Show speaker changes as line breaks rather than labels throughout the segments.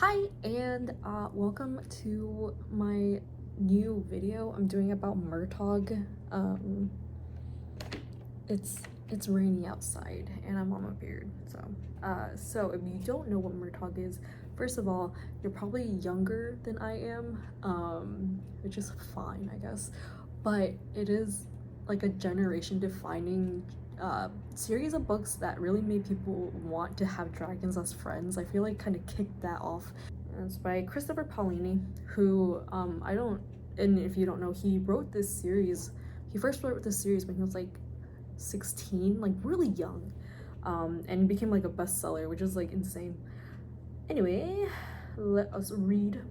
Hi, and welcome to my new video I'm doing about murtagh. It's rainy outside and I'm on my period, so if you don't know what murtagh is, first of all, you're probably younger than I am, which is fine, I guess, but it is like a generation defining series of books that really made people want to have dragons as friends. I feel like kind of kicked that off. It's by Christopher Paolini, who and if you don't know, he wrote this series. He first wrote this series when he was like 16, like really young, and became like a bestseller, which is like insane. Anyway, let us read.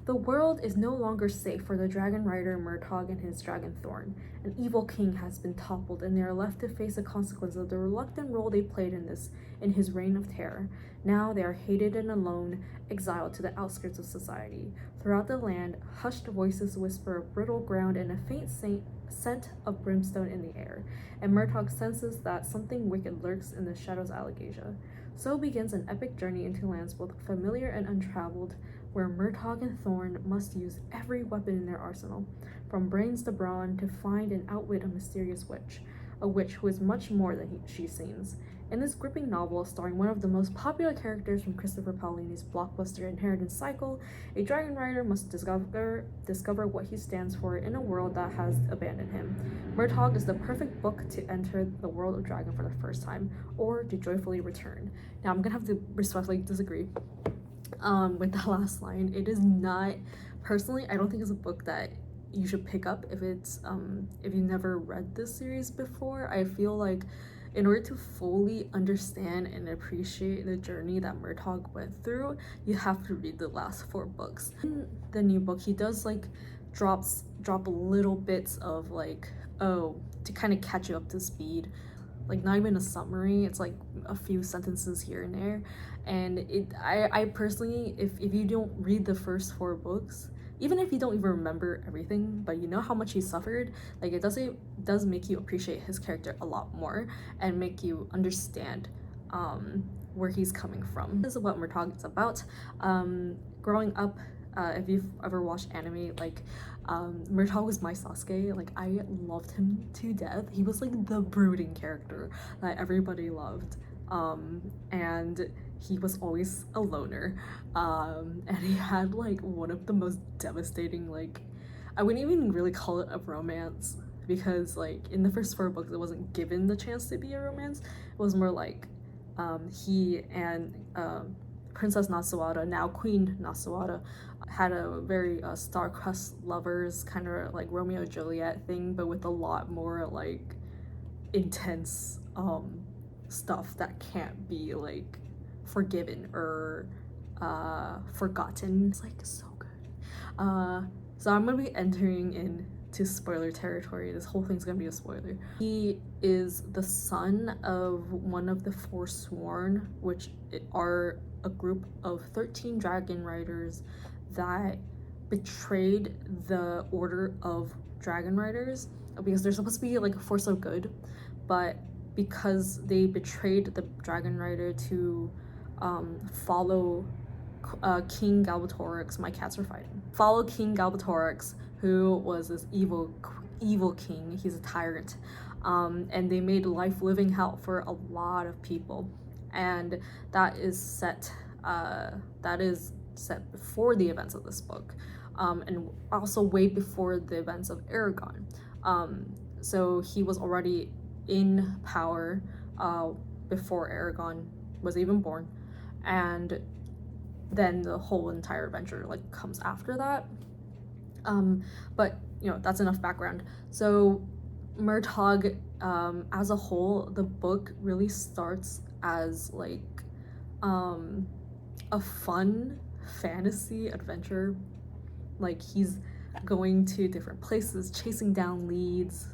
The world is no longer safe for the dragon rider Murtagh and his dragon thorn. An evil king has been toppled, and they are left to face the consequences of the reluctant role they played in his reign of terror. Now they are hated and alone, exiled to the outskirts of society. Throughout the land, hushed voices whisper of brittle ground and a faint scent of brimstone in the air, and Murtagh senses that something wicked lurks in the shadows of Allegasia. So begins an epic journey into lands both familiar and untraveled, where Murtagh and Thorn must use every weapon in their arsenal, from brains to brawn, to find and outwit a mysterious witch, a witch who is much more than she seems. In this gripping novel, starring one of the most popular characters from Christopher Paolini's blockbuster inheritance cycle, a dragon rider must discover what he stands for in a world that has abandoned him. Murtagh is the perfect book to enter the world of dragon for the first time, or to joyfully return. Now, I'm gonna have to respectfully disagree with the last line. It is not, personally, I don't think it's a book that you should pick up if you never read this series before. I feel like in order to fully understand and appreciate the journey that Murtagh went through, you have to read the last 4 books. In the new book, he does like drop little bits of like, to kind of catch you up to speed, like not even a summary, it's like a few sentences here and there. And I personally, if you don't read the first 4 books, even if you don't even remember everything, but you know how much he suffered, like it does make you appreciate his character a lot more and make you understand where he's coming from. This is what Murtagh is about. Growing up, if you've ever watched anime, like Murtagh was my Sasuke. Like I loved him to death. He was like the brooding character that everybody loved, and he was always a loner, and he had like one of the most devastating, like, I wouldn't even really call it a romance, because like in the first 4 books it wasn't given the chance to be a romance. It was more like he and Princess Nasawada, now Queen Nasawada, had a very star-crossed lovers, kind of like Romeo and Juliet thing, but with a lot more like intense stuff that can't be like forgiven or forgotten. It's like so good. So I'm gonna be entering into spoiler territory. This whole thing's gonna be a spoiler. He is the son of one of the Forsworn, which are a group of 13 dragon riders that betrayed the order of dragon riders, because they're supposed to be like a force of good, but because they betrayed the dragon rider to follow King Galbatorix. My cats are fighting. Follow King Galbatorix, who was this evil king. He's a tyrant, and they made life living hell for a lot of people, and that is set before the events of this book, and also way before the events of Aragon. So he was already in power before Aragon was even born, and then the whole entire adventure like comes after that. But you know, that's enough background. So Murtagh, as a whole, the book really starts as like a fun fantasy adventure. Like he's going to different places, chasing down leads,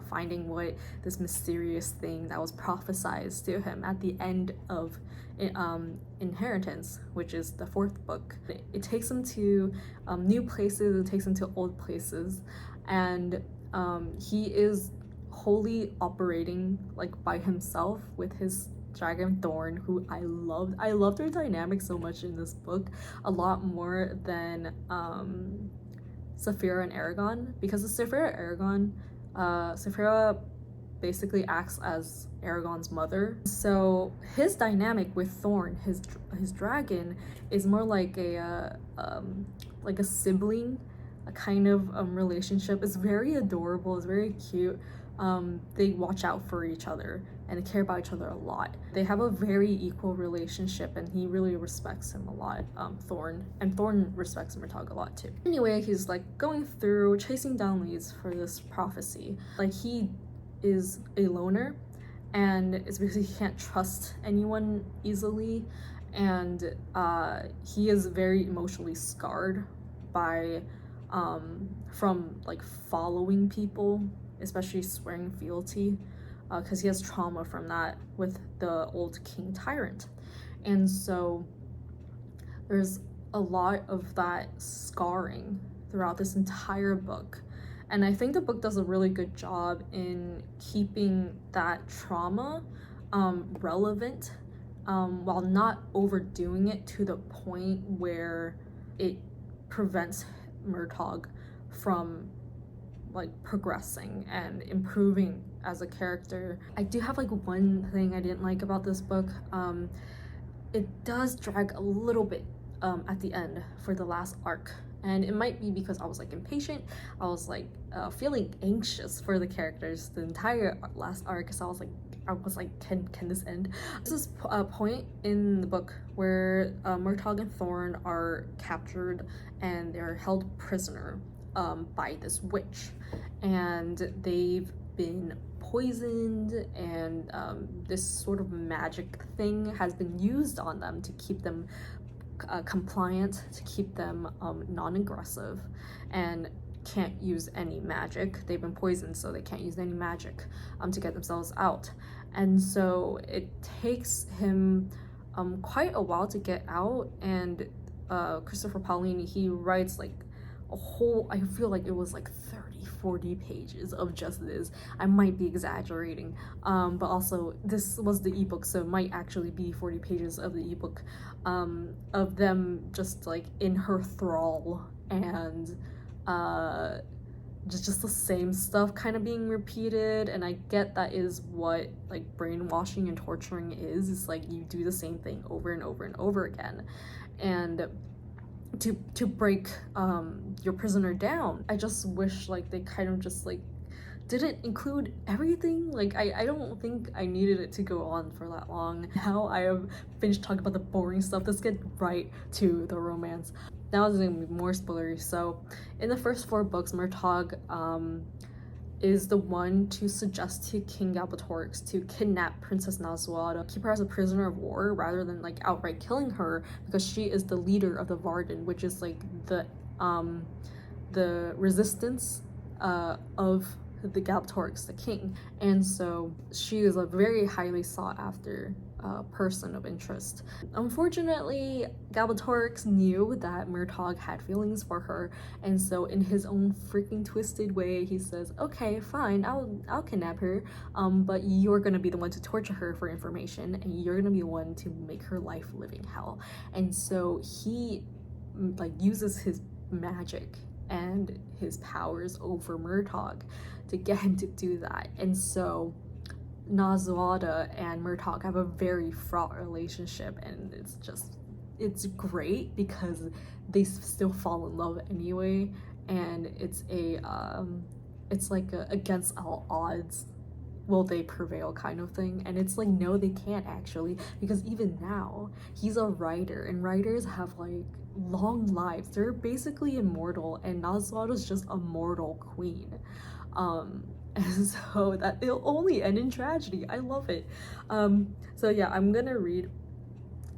finding what this mysterious thing that was prophesied to him at the end of Inheritance, which is the 4th book. It takes him to new places, it takes him to old places, and he is wholly operating like by himself with his dragon Thorn, who I loved. I loved their dynamic so much in this book, a lot more than Saphira and Aragon, because the Saphira Aragon, Saphira basically acts as Aragon's mother. So his dynamic with Thorn, his dragon, is more like a sibling, a kind of relationship. It's very adorable. It's very cute. They watch out for each other and care about each other a lot. They have a very equal relationship, and he really respects him a lot, Thorn, and Thorn respects Murtagh a lot too. Anyway, he's like going through chasing down leads for this prophecy. Like, he is a loner, and it's because he can't trust anyone easily, and he is very emotionally scarred by from like following people, especially swearing fealty, because he has trauma from that with the old king tyrant. And so there's a lot of that scarring throughout this entire book, and I think the book does a really good job in keeping that trauma relevant, while not overdoing it to the point where it prevents Murtagh from like progressing and improving as a character. I do have like one thing I didn't like about this book. It does drag a little bit at the end for the last arc, and it might be because I was like impatient. I was like feeling anxious for the characters the entire last arc, so I was like, can this end? This is a point in the book where Murtagh and Thorn are captured and they're held prisoner by this witch, and they've been poisoned, and this sort of magic thing has been used on them to keep them compliant, to keep them non-aggressive, and can't use any magic. They've been poisoned, so they can't use any magic to get themselves out. And so it takes him quite a while to get out, and Christopher Paolini, he writes like a whole, I feel like it was like 30-40 pages of just this. I might be exaggerating, but also this was the ebook, so it might actually be 40 pages of the ebook, of them just like in her thrall, and just the same stuff kind of being repeated. And I get that is what like brainwashing and torturing is. It's like you do the same thing over and over and over again, and to break your prisoner down. I just wish like they kind of just like didn't include everything. Like I don't think I needed it to go on for that long. Now I have finished talking about the boring stuff. Let's get right to the romance. Now it's gonna be more spoilery. So in the first 4 books, Murtagh is the one to suggest to King Galbatorix to kidnap Princess Nazuada, keep her as a prisoner of war rather than like outright killing her, because she is the leader of the Varden, which is like the resistance of the Galbatorix, the king. And so she is a very highly sought after person of interest. Unfortunately, Galbatorix knew that Murtagh had feelings for her, and so in his own freaking twisted way, he says, okay, fine, I'll kidnap her, but you're gonna be the one to torture her for information, and you're gonna be the one to make her life living hell. And so he like uses his magic and his powers over Murtagh to get him to do that. And so Nazuada and Murtagh have a very fraught relationship, and it's great because they still fall in love anyway, and it's like a against all odds will they prevail kind of thing. And it's like, no, they can't actually, because even now he's a writer, and writers have like long lives. They're basically immortal, and Nazuada's just a mortal queen. And so that it'll only end in tragedy. I love it. So yeah, I'm gonna read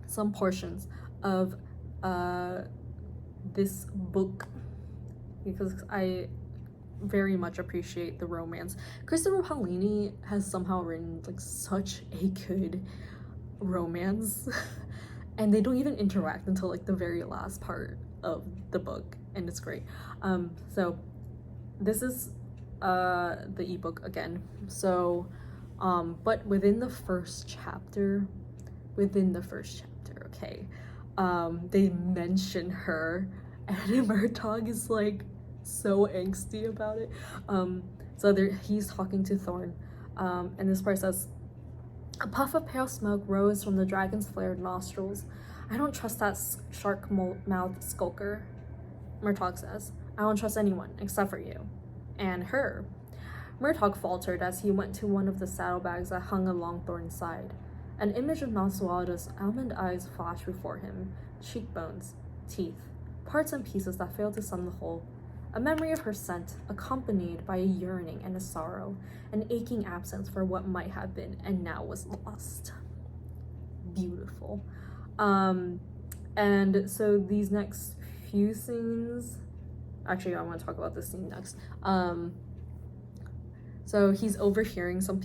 some portions of this book because I very much appreciate the romance. Christopher Paolini has somehow written like such a good romance and they don't even interact until like the very last part of the book, and it's great. So this is the ebook again. So But within the first chapter, okay, they mention her, and murtagh is like so angsty about it. So he's talking to Thorn, and this part says, a puff of pale smoke rose from the dragon's flared nostrils. I don't trust that shark-mouthed skulker, murtagh says. I don't trust anyone except for you. And her. Murtagh faltered as he went to one of the saddlebags that hung along Thorn's side. An image of Noswalda's almond eyes flashed before him, cheekbones, teeth, parts and pieces that failed to sum the whole. A memory of her scent, accompanied by a yearning and a sorrow, an aching absence for what might have been and now was lost. Beautiful. And so these next few scenes, actually I want to talk about this scene next. So he's overhearing some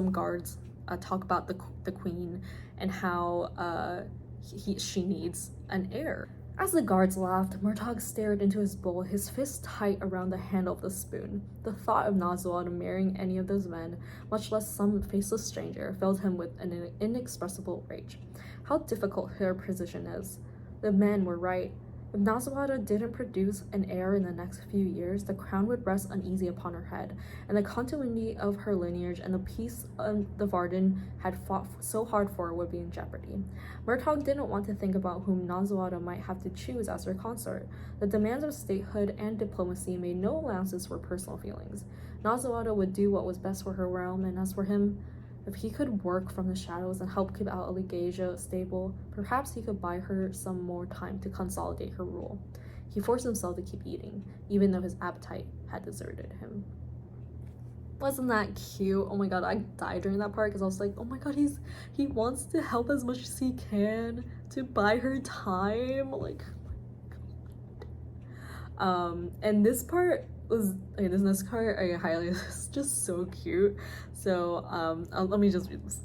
guards talk about the queen and how she needs an heir. As the guards laughed, Murtagh stared into his bowl, his fist tight around the handle of the spoon. The thought of Noswalda marrying any of those men, much less some faceless stranger, filled him with an inexpressible rage. How difficult her position is. The men were right. If Noswalda didn't produce an heir in the next few years, the crown would rest uneasy upon her head, and the continuity of her lineage and the peace the Varden had fought so hard for would be in jeopardy. Murtagh didn't want to think about whom Noswalda might have to choose as her consort. The demands of statehood and diplomacy made no allowances for personal feelings. Noswalda would do what was best for her realm, and as for him, if he could work from the shadows and help keep out Aligasia stable, perhaps he could buy her some more time to consolidate her rule. He forced himself to keep eating, even though his appetite had deserted him. Wasn't that cute? Oh my god, I died during that part because I was like, oh my god, he wants to help as much as he can to buy her time. Like, oh my god. And this part was, okay, this next part I highlighted, is just so cute. So let me just read this.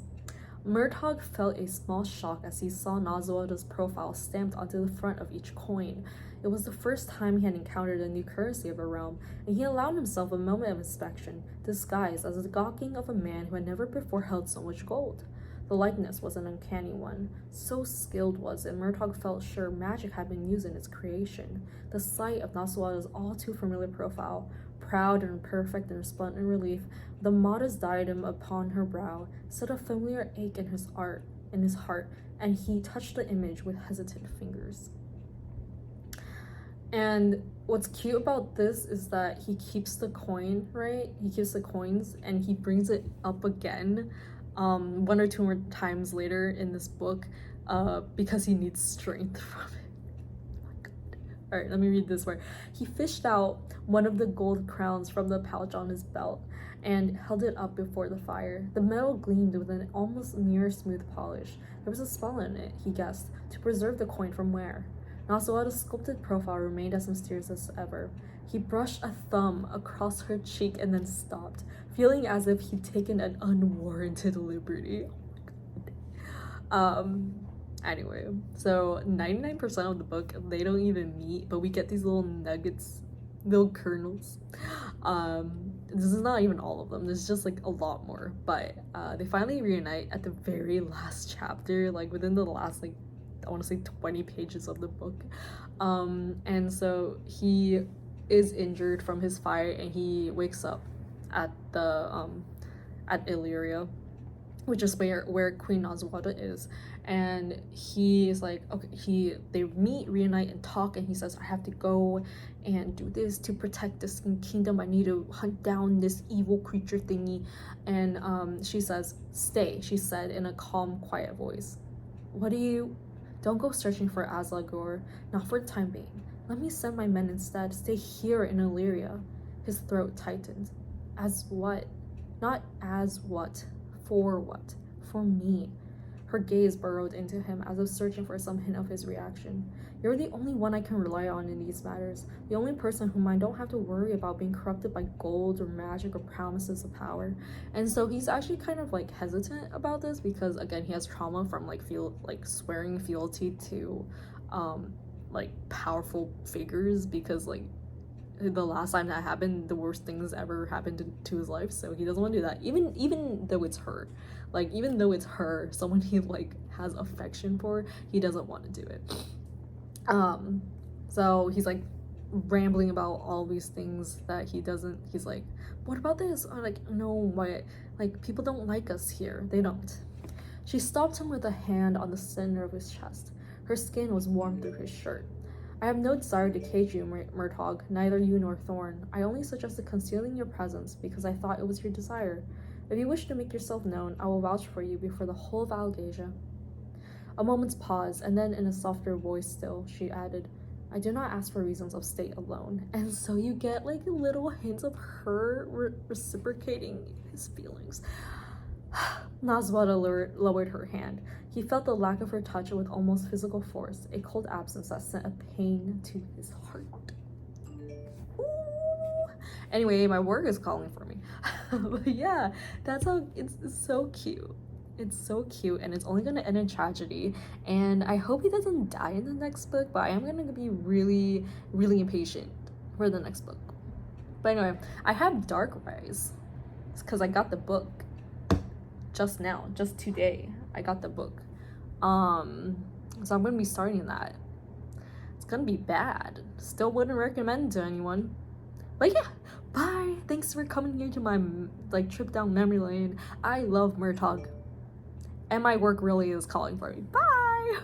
Murtagh felt a small shock as he saw Noswalda's profile stamped onto the front of each coin. It was the first time he had encountered a new currency of a realm, and he allowed himself a moment of inspection, disguised as the gawking of a man who had never before held so much gold. The likeness was an uncanny one. So skilled was it, Murtagh felt sure magic had been used in its creation. The sight of Noswalda's all too familiar profile, proud and perfect in resplendent relief, the modest diadem upon her brow, set a familiar ache in his heart, and he touched the image with hesitant fingers. And what's cute about this is that he keeps the coin, right? He keeps the coins and he brings it up again one or two more times later in this book because he needs strength from it. Oh my god. All right, let me read this part. He fished out one of the gold crowns from the pouch on his belt and held it up before the fire. The metal gleamed with an almost near smooth polish. There was a spell in it, he guessed, to preserve the coin from wear. Noswalda's sculpted profile remained as mysterious as ever. He brushed a thumb across her cheek and then stopped, feeling as if he'd taken an unwarranted liberty. Oh my god. Anyway, so 99% of the book, they don't even meet, but we get these little nuggets, little kernels. This is not even all of them, there's just like a lot more, but they finally reunite at the very last chapter, like within the last, like, I want to say 20 pages of the book. And so he is injured from his fight and he wakes up at the at Illyria, which is where Queen Noswalda is, and he is like, okay, they meet, reunite, and talk, and he says, I have to go and do this to protect this kingdom. I need to hunt down this evil creature thingy. And she says, stay, she said in a calm, quiet voice. Don't go searching for Aslagor, not for the time being. Let me send my men instead. Stay here in Illyria. His throat tightened. As what? Not as what. For what? For me. Her gaze burrowed into him as if searching for some hint of his reaction. You're the only one I can rely on in these matters. The only person whom I don't have to worry about being corrupted by gold or magic or promises of power. And so he's actually kind of like hesitant about this because, again, he has trauma from like swearing fealty to like powerful figures, because like the last time that happened, the worst things ever happened to his life, so he doesn't want to do that. Even though it's her, like, even though it's her, someone he like has affection for, he doesn't want to do it. So he's like rambling about all these things that he doesn't. He's like, what about this? Or like, no, what? Like, people don't like us here. They don't. She stopped him with a hand on the center of his chest. Her skin was warm through his shirt. I have no desire to cage you, Murtagh, neither you nor Thorn. I only suggested concealing your presence because I thought it was your desire. If you wish to make yourself known, I will vouch for you before the whole of Algasia. A moment's pause, and then in a softer voice still, she added, I do not ask for reasons of state alone. And so you get like little hints of her reciprocating his feelings. Naswada lowered her hand. He felt the lack of her touch with almost physical force, a cold absence that sent a pain to his heart. Ooh. Anyway, my work is calling for me. But yeah, that's how it's so cute. It's so cute, and it's only gonna end in tragedy, and I hope he doesn't die in the next book, but I am gonna be really, really impatient for the next book. But anyway, I have Dark Rise because I got the book just now, just today. I got the book. So I'm gonna be starting that. It's gonna be bad. Still wouldn't recommend to anyone. But yeah, bye. Thanks for coming here to my like trip down memory lane. I love Murtagh. And my work really is calling for me. Bye!